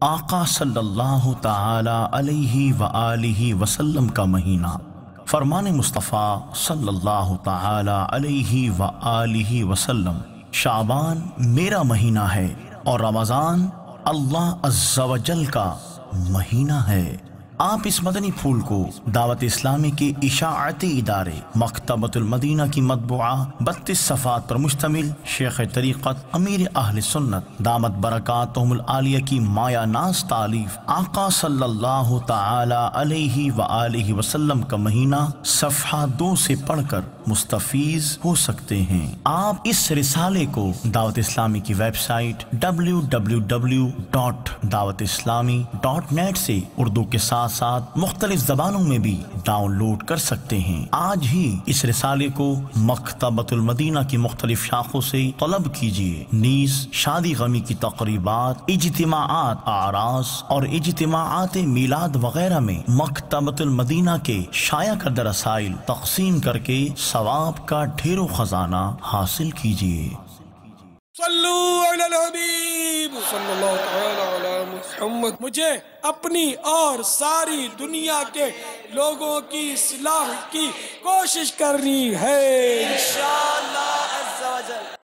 آقا صلی اللہ تعالی علیہ وآلہ وسلم کا مہینہ۔ فرمان مصطفیٰ صلی اللہ تعالی علیہ وآلہ وسلم: شعبان میرا مہینہ ہے اور رمضان اللہ عز و جل کا مہینہ ہے۔ آپ اس مدنی پھول کو دعوت اسلامی کے اشاعتی ادارے مکتبۃ المدینہ کی مطبوعہ 32 صفحات پر مشتمل شیخ طریقت امیر اہل سنت دامت برکاتہم العالیہ کی مایہ ناز تالیف آقا صلی اللہ تعالی علیہ وآلہ وسلم کا مہینہ صفحہ 2 سے پڑھ کر مستفیض ہو سکتے ہیں۔ آپ اس رسالے کو دعوت اسلامی کی ویب سائٹ www.dawatislami.net سے اردو کے ساتھ ساتھ مختلف زبانوں میں بھی ڈاؤن لوڈ کر سکتے ہیں۔ آج ہی اس رسالے کو مکتبۃ المدینہ کی مختلف شاخوں سے طلب کیجیے۔ نیز شادی غمی کی تقریبات، اجتماعات، اعراس اور اجتماعات میلاد وغیرہ میں مکتبۃ المدینہ کے شائع کردہ رسائل تقسیم کر کے ثواب کا ڈھیروں خزانہ حاصل کیجیے۔ صلو علی الحبیب صلی اللہ تعالی علی محمد۔ مجھے اپنی اور ساری دنیا کے لوگوں کی اصلاح کی کوشش کرنی ہے انشاءاللہ عز و جل۔